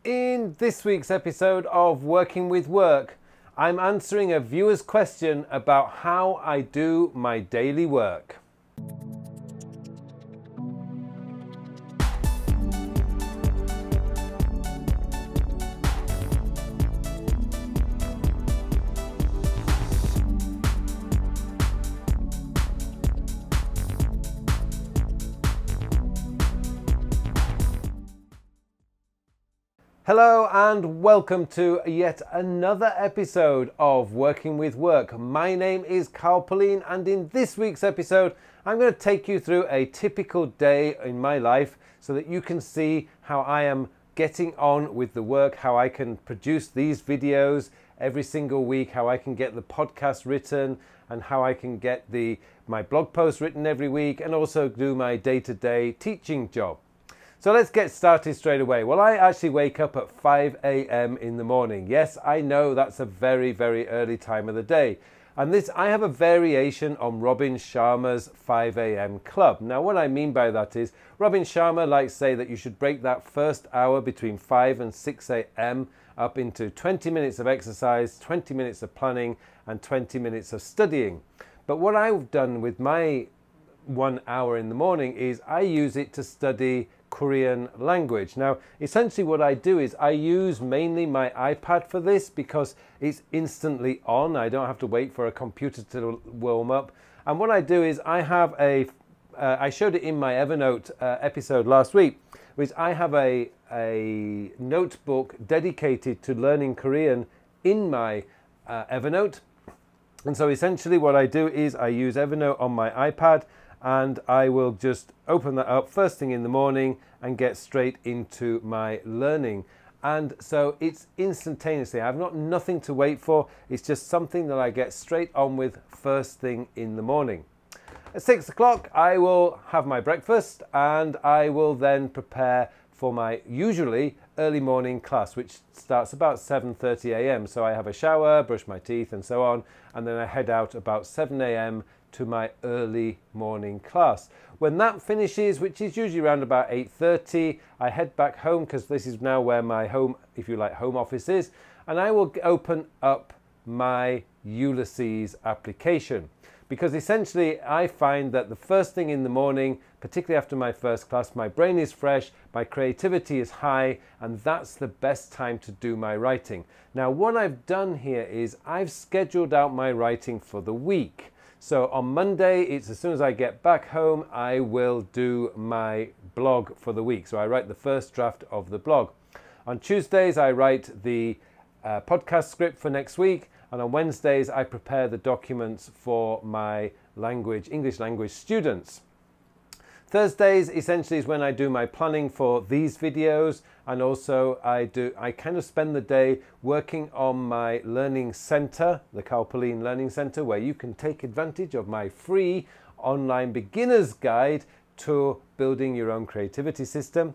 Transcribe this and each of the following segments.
In this week's episode of Working with Work, I'm answering a viewer's question about how I do my daily work. Hello and welcome to yet another episode of Working with Work. My name is Carl Pauline, and in this week's episode I'm going to take you through a typical day in my life so that you can see how I am getting on with the work, how I can produce these videos every single week, how I can get the podcast written, and how I can get my blog posts written every week, and also do my day-to-day teaching job. So let's get started straight away. Well, I actually wake up at 5 a.m. in the morning. Yes, I know that's a very, very early time of the day. And I have a variation on Robin Sharma's 5 a.m. club. Now, what I mean by that is Robin Sharma likes to say that you should break that first hour between 5 and 6 a.m. up into 20 minutes of exercise, 20 minutes of planning, and 20 minutes of studying. But what I've done with my 1 hour in the morning is I use it to study Korean language. Now, essentially what I do is I use mainly my iPad for this because it's instantly on. I don't have to wait for a computer to warm up. And what I do is I have I showed it in my Evernote episode last week, which I have a notebook dedicated to learning Korean in my Evernote. And so essentially what I do is I use Evernote on my iPad, and I will just open that up first thing in the morning and get straight into my learning. And so it's instantaneously. I've got nothing to wait for. It's just something that I get straight on with first thing in the morning. At 6 o'clock, I will have my breakfast, and I will then prepare for my usually early morning class, which starts about 7:30 a.m. So I have a shower, brush my teeth and so on, and then I head out about 7 a.m. to my early morning class. When that finishes, which is usually around about 8:30, I head back home because this is now where my home, if you like, home office is, and I will open up my Ulysses application. Because essentially I find that the first thing in the morning, particularly after my first class, my brain is fresh, my creativity is high, and that's the best time to do my writing. Now, what I've done here is I've scheduled out my writing for the week. So on Monday, it's as soon as I get back home, I will do my blog for the week. So I write the first draft of the blog. On Tuesdays, I write the podcast script for next week. And on Wednesdays, I prepare the documents for my English language students. Thursdays essentially is when I do my planning for these videos, and also I kind of spend the day working on my learning center, the Carl Pauline Learning Center, where you can take advantage of my free online beginner's guide to building your own creativity system.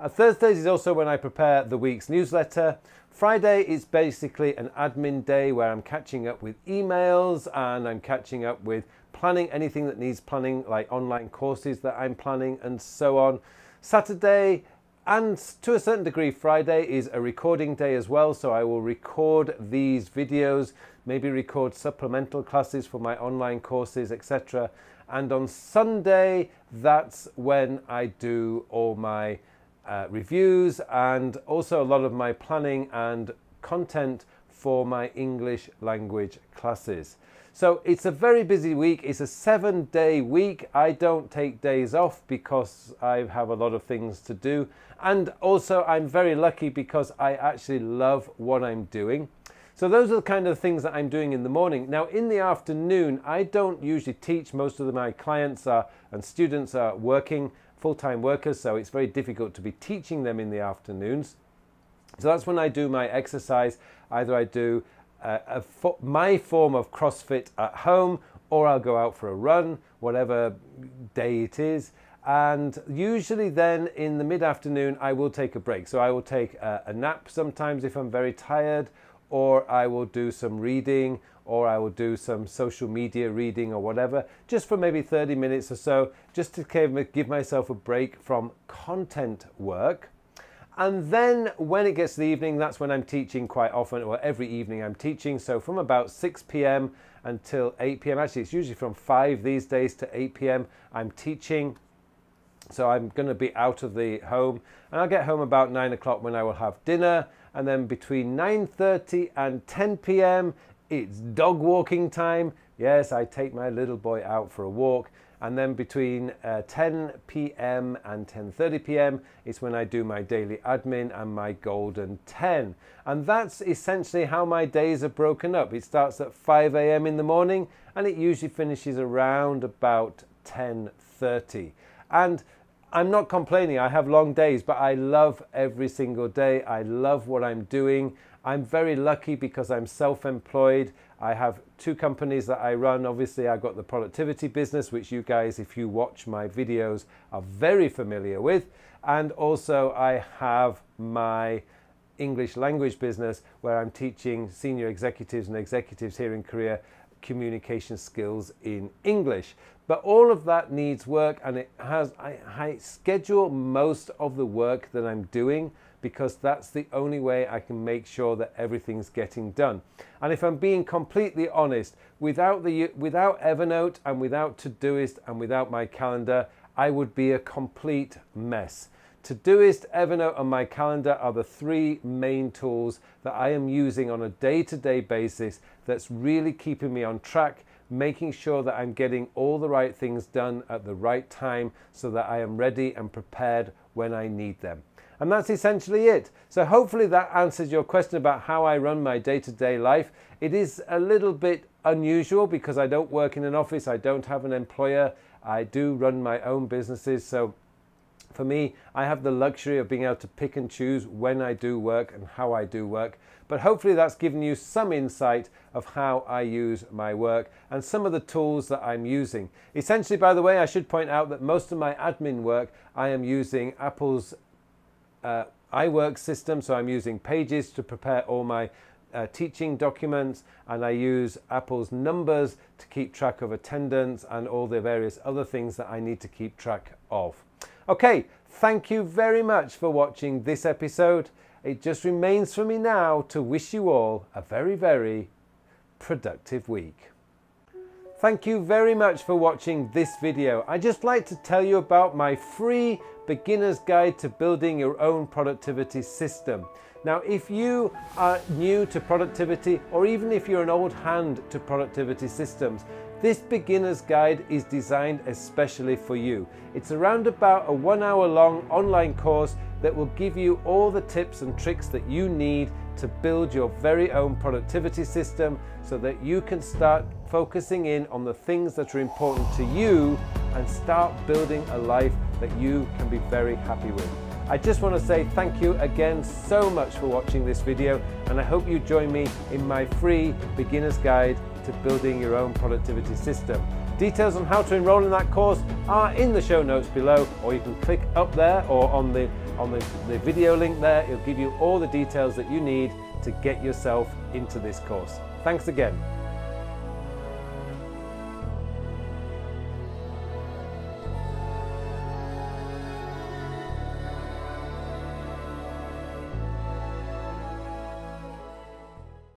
Thursdays is also when I prepare the week's newsletter. Friday is basically an admin day where I'm catching up with emails and I'm catching up with planning anything that needs planning, like online courses that I'm planning and so on. Saturday, and to a certain degree Friday, is a recording day as well, so I will record these videos, maybe record supplemental classes for my online courses, etc. And on Sunday, that's when I do all my reviews and also a lot of my planning and content for my English language classes. So it's a very busy week. It's a 7-day week. I don't take days off because I have a lot of things to do. And also I'm very lucky because I actually love what I'm doing. So those are the kind of things that I'm doing in the morning. Now in the afternoon, I don't usually teach. Most of my clients and students are working, full-time workers, so it's very difficult to be teaching them in the afternoons. So that's when I do my exercise. Either I do my form of CrossFit at home, or I'll go out for a run, whatever day it is. And usually then in the mid-afternoon, I will take a break. So I will take a nap sometimes if I'm very tired, or I will do some reading, or I will do some social media reading or whatever, just for maybe 30 minutes or so, just to give myself a break from content work. And then when it gets to the evening, that's when I'm teaching quite often, or every evening I'm teaching. So from about 6 p.m. until 8 p.m. Actually, it's usually from 5 these days to 8 p.m. I'm teaching. So I'm going to be out of the home, and I'll get home about 9 o'clock when I will have dinner. And then between 9:30 and 10 p.m. it's dog walking time. Yes, I take my little boy out for a walk. And then between 10 p.m. and 10:30 p.m. is when I do my daily admin and my golden 10. And that's essentially how my days are broken up. It starts at 5 a.m. in the morning, and it usually finishes around about 10:30. And I'm not complaining, I have long days, but I love every single day. I love what I'm doing. I'm very lucky because I'm self-employed. I have 2 companies that I run. Obviously, I've got the productivity business, which you guys, if you watch my videos, are very familiar with. And also I have my English language business where I'm teaching senior executives and executives here in Korea communication skills in English. But all of that needs work, and I schedule most of the work that I'm doing because that's the only way I can make sure that everything's getting done. And if I'm being completely honest, without Evernote and without Todoist and without my calendar, I would be a complete mess. Todoist, Evernote and my calendar are the 3 main tools that I am using on a day-to-day basis that's really keeping me on track, making sure that I'm getting all the right things done at the right time so that I am ready and prepared when I need them. And that's essentially it. So hopefully that answers your question about how I run my day-to-day life. It is a little bit unusual because I don't work in an office, I don't have an employer, I do run my own businesses. So for me, I have the luxury of being able to pick and choose when I do work and how I do work. But hopefully that's given you some insight of how I use my work and some of the tools that I'm using. Essentially, by the way, I should point out that most of my admin work, I am using Apple's iWork system. So I'm using Pages to prepare all my teaching documents, and I use Apple's Numbers to keep track of attendance and all the various other things that I need to keep track of. Okay, thank you very much for watching this episode. It just remains for me now to wish you all a very, very productive week. Thank you very much for watching this video. I'd just like to tell you about my free beginner's guide to building your own productivity system. Now, if you are new to productivity, or even if you're an old hand to productivity systems, this beginner's guide is designed especially for you. It's around about a 1 hour long online course that will give you all the tips and tricks that you need to build your very own productivity system so that you can start focusing in on the things that are important to you and start building a life that you can be very happy with. I just want to say thank you again so much for watching this video, and I hope you join me in my free beginner's guide to building your own productivity system. Details on how to enroll in that course are in the show notes below, or you can click up there or on the video link there. It'll give you all the details that you need to get yourself into this course. Thanks again.